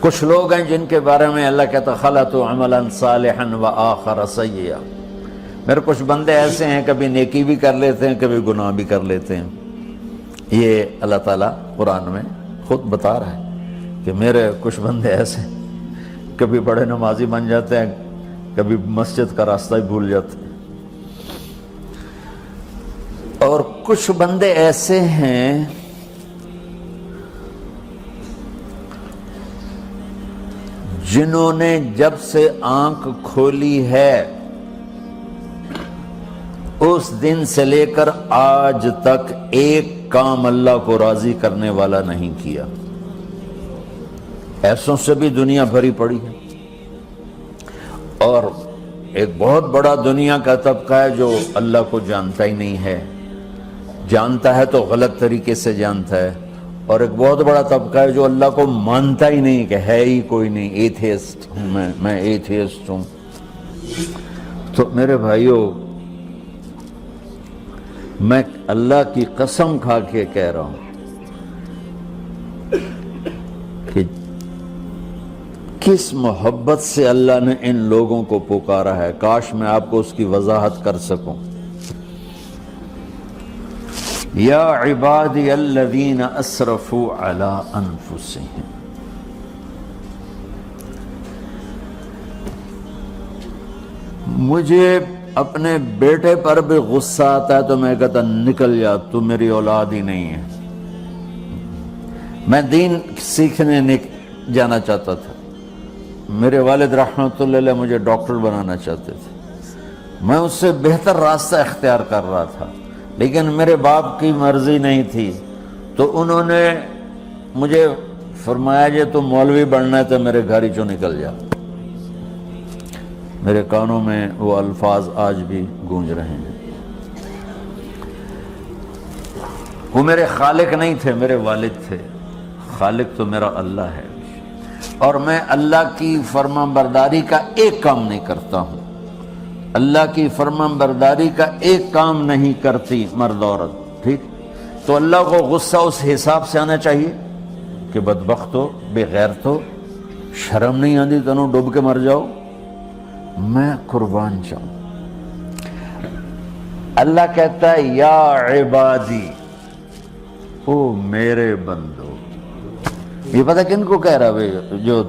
کچھ لوگ ہیں جن کے بارے میں اللہ کہتا خلطوا عملا صالحا وآخر سیئا، میرے کچھ بندے ایسے ہیں کبھی نیکی بھی کر لیتے ہیں کبھی گناہ بھی کر لیتے ہیں۔ یہ اللہ تعالیٰ قرآن میں خود بتا رہا ہے کہ میرے کچھ بندے ایسے ہیں، کبھی بڑے نمازی بن جاتے ہیں کبھی مسجد کا راستہ ہی بھول جاتے ہیں، اور کچھ بندے ایسے ہیں جنہوں نے جب سے آنکھ کھولی ہے اس دن سے لے کر آج تک ایک کام اللہ کو راضی کرنے والا نہیں کیا۔ ایسوں سے بھی دنیا بھری پڑی ہے، اور ایک بہت بڑا دنیا کا طبقہ ہے جو اللہ کو جانتا ہی نہیں ہے، جانتا ہے تو غلط طریقے سے جانتا ہے، اور ایک بہت بڑا طبقہ ہے جو اللہ کو مانتا ہی نہیں کہ ہے ہی کوئی نہیں، ایتھیسٹ ہوں میں ایتھیسٹ ہوں۔ تو میرے بھائیوں، میں اللہ کی قسم کھا کے کہہ رہا ہوں کہ کس محبت سے اللہ نے ان لوگوں کو پکارا ہے، کاش میں آپ کو اس کی وضاحت کر سکوں۔ یا عبادی الذین اسرفوا علی انفسہم، مجھے اپنے بیٹے پر بھی غصہ آتا ہے تو میں کہتا نکل جا، تو میری اولاد ہی نہیں ہے۔ میں دین سیکھنے جانا چاہتا تھا، میرے والد رحمۃ اللہ علیہ مجھے ڈاکٹر بنانا چاہتے تھے، میں اس سے بہتر راستہ اختیار کر رہا تھا، لیکن میرے باپ کی مرضی نہیں تھی، تو انہوں نے مجھے فرمایا جی تو مولوی بننا ہے تو میرے گھر ہی چوں نکل جا۔ میرے کانوں میں وہ الفاظ آج بھی گونج رہے ہیں۔ وہ میرے خالق نہیں تھے، میرے والد تھے، خالق تو میرا اللہ ہے، اور میں اللہ کی فرمان برداری کا ایک کام نہیں کرتا ہوں، اللہ کی فرمان برداری کا ایک کام نہیں کرتی مرد عورت، ٹھیک؟ تو اللہ کو غصہ اس حساب سے آنا چاہیے کہ بدبخت ہو، بے غیرت ہو، شرم نہیں آتی تنوں ڈوب کے مر جاؤ۔ میں قربان جاؤں، اللہ کہتا ہے یا عبادی، او میرے بندو۔ یہ پتہ کن کو کہہ رہا ہے؟ جو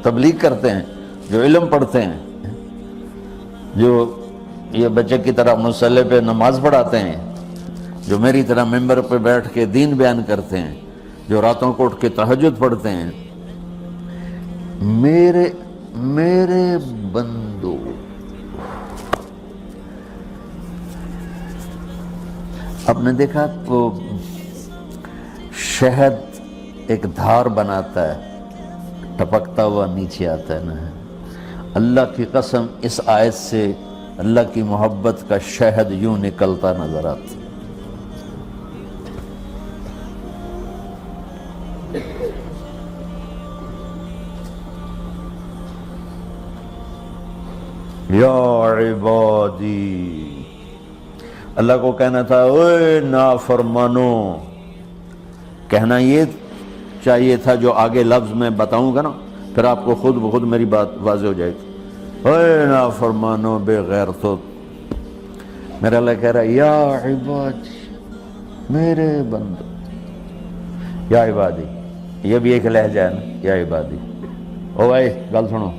تبلیغ کرتے ہیں، جو علم پڑھتے ہیں، جو یہ بچے کی طرح مصلی پہ نماز پڑھاتے ہیں، جو میری طرح ممبر پہ بیٹھ کے دین بیان کرتے ہیں، جو راتوں کو اٹھ کے تہجد پڑھتے ہیں۔ میرے بندو، آپ نے دیکھا وہ شہد ایک دھار بناتا ہے، ٹپکتا ہوا نیچے آتا ہے نا۔ اللہ کی قسم اس آیت سے اللہ کی محبت کا شہد یوں نکلتا نظر آتا ہے۔ یا عبادی، اللہ کو کہنا تھا اوے نافرمانو، کہنا یہ چاہیے تھا جو آگے لفظ میں بتاؤں گا نا، پھر آپ کو خود بخود میری بات واضح ہو جائے گی۔ اوے نافرمانو، بے غیرتو، میرا اللہ کہہ رہا ہے یا عبادی، میرے بندو، یا عبادی، یہ بھی ایک لہجہ ہے نا، یا عبادی۔ او بھائی گل سنو،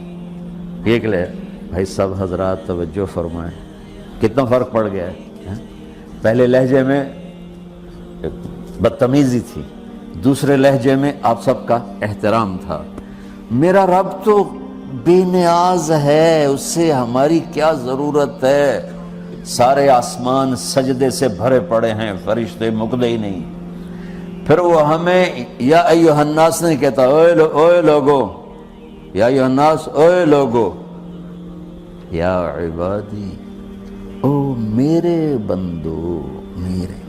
ایک لہجہ، بھائی سب حضرات توجہ فرمائیں، کتنا فرق پڑ گیا ہے۔ پہلے لہجے میں بدتمیزی تھی، دوسرے لہجے میں آپ سب کا احترام تھا۔ میرا رب تو بے نیاز ہے، اس سے ہماری کیا ضرورت ہے؟ سارے آسمان سجدے سے بھرے پڑے ہیں، فرشتے مکدے ہی نہیں۔ پھر وہ ہمیں یا ایھا الناس نہیں کہتا، اوے لوگو، یا ایھا الناس، اوے لوگو، یا عبادی، او میرے بندو، میرے۔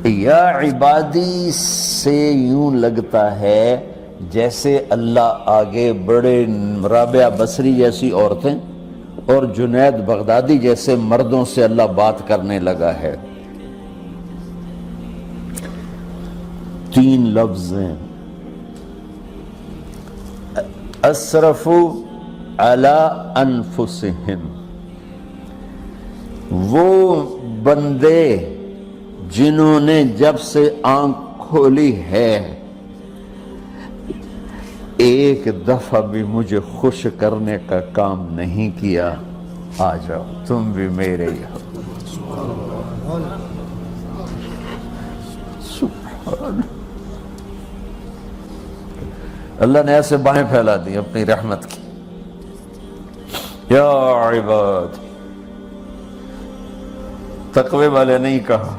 یا عبادی سے یوں لگتا ہے جیسے اللہ آگے بڑے رابعہ بصری جیسی عورتیں اور جنید بغدادی جیسے مردوں سے اللہ بات کرنے لگا ہے۔ 3 لفظ ہیں، اسرفوا علی انفسہم، وہ بندے جنہوں نے جب سے آنکھ کھولی ہے ایک دفعہ بھی مجھے خوش کرنے کا کام نہیں کیا، آ جاؤ تم بھی میرے ہی ہو۔ سبحان اللہ نے ایسے باہیں پھیلا دی اپنی رحمت کی۔ یا عباد، تقوی والے نہیں کہا،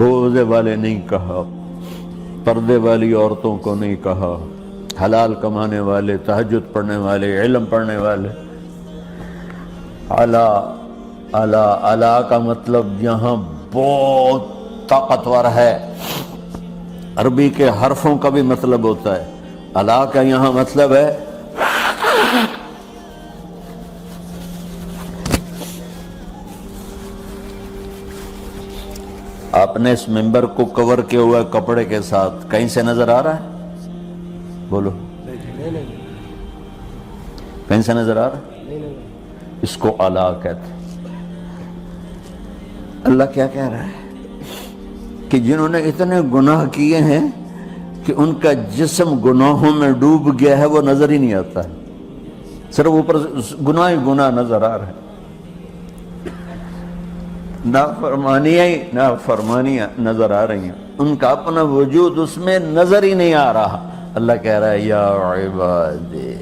روزے والے نہیں کہا، پردے والی عورتوں کو نہیں کہا، حلال کمانے والے، تہجد پڑھنے والے، علم پڑھنے والے۔ علا علا علا کا مطلب یہاں بہت طاقتور ہے، عربی کے حرفوں کا بھی مطلب ہوتا ہے۔ علا کا یہاں مطلب ہے آپ نے اس ممبر کو کور کیا ہوا ہے کپڑے کے ساتھ، کہیں سے نظر آ رہا ہے؟ بولو، کہیں سے نظر آ رہا ہے؟ اس کو علا کہتے ہیں۔ اللہ کیا کہہ رہا ہے کہ جنہوں نے اتنے گناہ کیے ہیں کہ ان کا جسم گناہوں میں ڈوب گیا ہے، وہ نظر ہی نہیں آتا ہے، صرف اوپر گناہ ہی گناہ نظر آ رہا ہے، نافرمانیاں نظر آ رہی ہیں، ان کا اپنا وجود اس میں نظر ہی نہیں آ رہا۔ اللہ کہہ رہا ہے یا عبادی،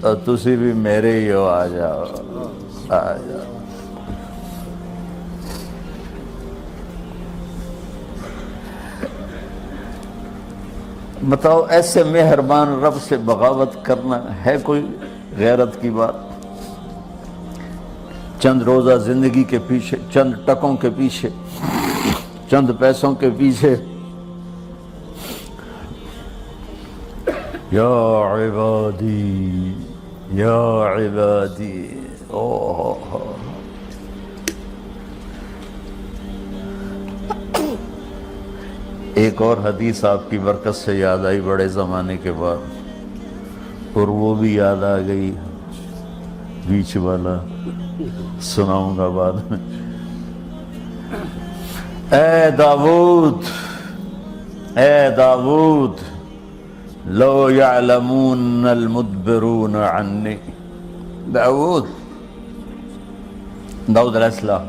اور تسی بھی میرے ہی ہو، آ جاؤ آ جاؤ۔ بتاؤ ایسے مہربان رب سے بغاوت کرنا ہے کوئی غیرت کی بات؟ چند روزہ زندگی کے پیچھے، چند ٹکوں کے پیچھے، چند پیسوں کے پیچھے، یا عبادی یا عبادی۔ ایک اور حدیث آپ کی برکت سے یاد آئی بڑے زمانے کے بعد، اور وہ بھی یاد آ گئی، بیچ والا سناؤں گا بعد میں۔ اے داؤد، اے داؤد، لو یعلمون المدبرون عنی۔ داؤد علیہ السلام،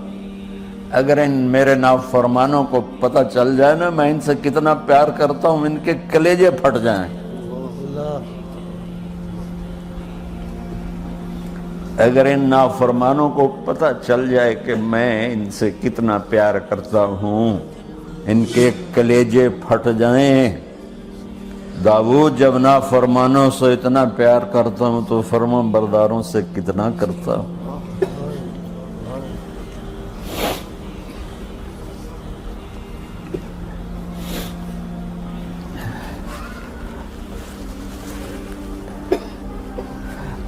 اگر ان میرے نافرمانوں کو پتہ چل جائے نا میں ان سے کتنا پیار کرتا ہوں، ان کے کلیجے پھٹ جائیں۔ اگر ان نافرمانوں کو پتہ چل جائے کہ میں ان سے کتنا پیار کرتا ہوں، ان کے کلیجے پھٹ جائیں۔ داؤد جب نافرمانوں سے اتنا پیار کرتا ہوں تو فرما برداروں سے کتنا کرتا ہوں۔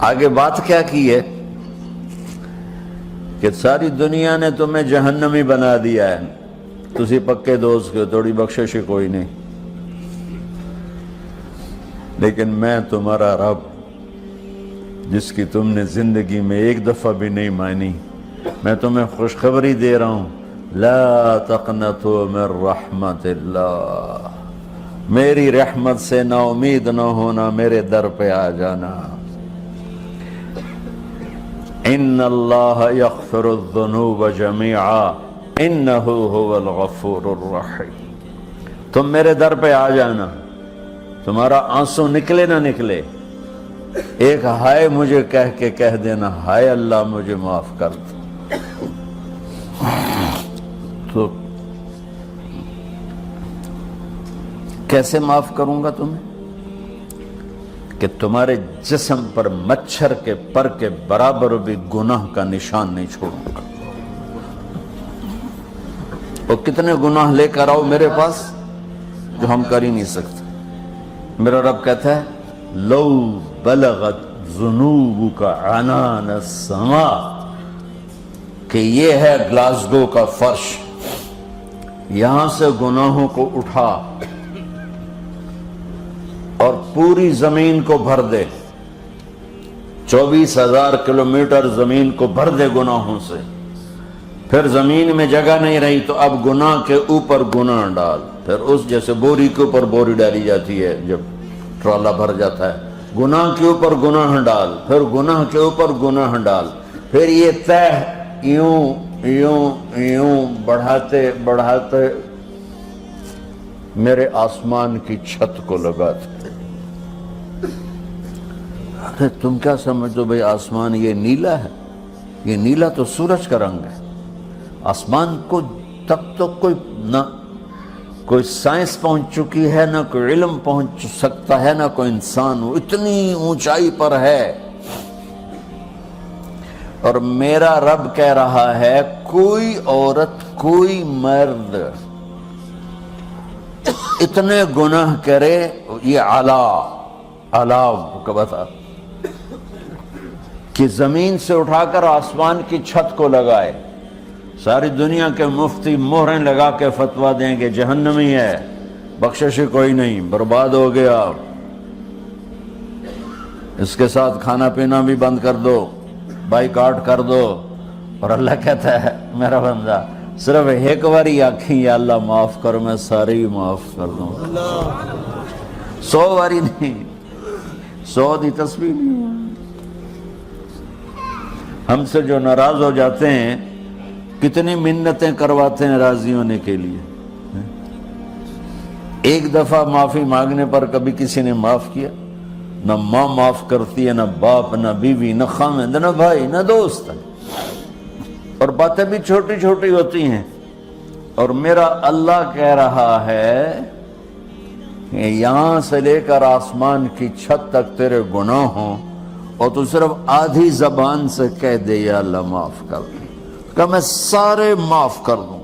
آگے بات کیا کی ہے کہ ساری دنیا نے تمہیں جہنمی بنا دیا ہے، تسی پکے دوست کے، تھوڑی بخشش کوئی نہیں، لیکن میں تمہارا رب جس کی تم نے زندگی میں ایک دفعہ بھی نہیں مانی، میں تمہیں خوشخبری دے رہا ہوں، لا تقنطوا من رحمت اللہ، میری رحمت سے نا امید نہ ہونا، میرے در پہ آ جانا۔ ان اللہ یغفر الذنوب جمیعا انہ هو الغفور الرحیم۔ تم میرے در پہ آ جانا، تمہارا آنسو نکلے نہ نکلے، ایک ہائے مجھے کہہ کے کہہ دینا، ہائے اللہ مجھے معاف کر دو، تو کیسے معاف کروں گا تمہیں؟ کہ تمہارے جسم پر مچھر کے پر کے برابر بھی گناہ کا نشان نہیں چھوڑوں گا۔ اور کتنے گناہ لے کر آؤ میرے پاس جو ہم کر ہی نہیں سکتے۔ میرا رب کہتا ہے لو بلغت ذنوبک عنان السماء، کہ یہ ہے گلاسگو کا فرش، یہاں سے گناہوں کو اٹھا اور پوری زمین کو بھر دے، 24,000 کلومیٹر زمین کو بھر دے گناہوں سے، پھر زمین میں جگہ نہیں رہی تو اب گناہ کے اوپر گناہ ڈال، پھر اس جیسے بوری کے اوپر بوری ڈالی جاتی ہے جب ٹرالا بھر جاتا ہے، گناہ کے اوپر گناہ ڈال، پھر گناہ کے اوپر گناہ ڈال، پھر یہ تہ یوں یوں یوں بڑھاتے بڑھاتے میرے آسمان کی چھت کو لگاتے۔ ارے تم کیا سمجھو بھئی آسمان یہ نیلا ہے؟ یہ نیلا تو سورج کا رنگ ہے۔ آسمان کو تک تو کوئی سائنس پہنچ چکی ہے، نہ کوئی علم پہنچ سکتا ہے، نہ کوئی انسان، وہ اتنی اونچائی پر ہے۔ اور میرا رب کہہ رہا ہے کوئی عورت کوئی مرد اتنے گناہ کرے، یہ علاو کا بتا کہ زمین سے اٹھا کر آسمان کی چھت کو لگائے، ساری دنیا کے مفتی مہریں لگا کے فتویٰ دیں گے جہنمی ہے، بخشش کوئی نہیں، برباد ہو گیا، اس کے ساتھ کھانا پینا بھی بند کر دو، بائیکاٹ کر دو۔ اور اللہ کہتا ہے میرا بندہ صرف ایک باری آکھیں یا اللہ معاف کر، میں ساری معاف کر دوں، 100 باری نہیں، 100 دی تسبیح نہیں۔ ہم سے جو ناراض ہو جاتے ہیں کتنی منتیں کرواتے ہیں راضی ہونے کے لیے، ایک دفعہ معافی مانگنے پر کبھی کسی نے معاف کیا؟ نہ ماں معاف کرتی ہے، نہ باپ، نہ بیوی، نہ خامند، نہ بھائی، نہ دوست، اور باتیں بھی چھوٹی چھوٹی ہوتی ہیں۔ اور میرا اللہ کہہ رہا ہے کہ یہاں سے لے کر آسمان کی چھت تک تیرے گناہ ہوں، اور تو صرف آدھی زبان سے کہہ دے یا اللہ معاف کر دے، کہ میں سارے معاف کر دوں۔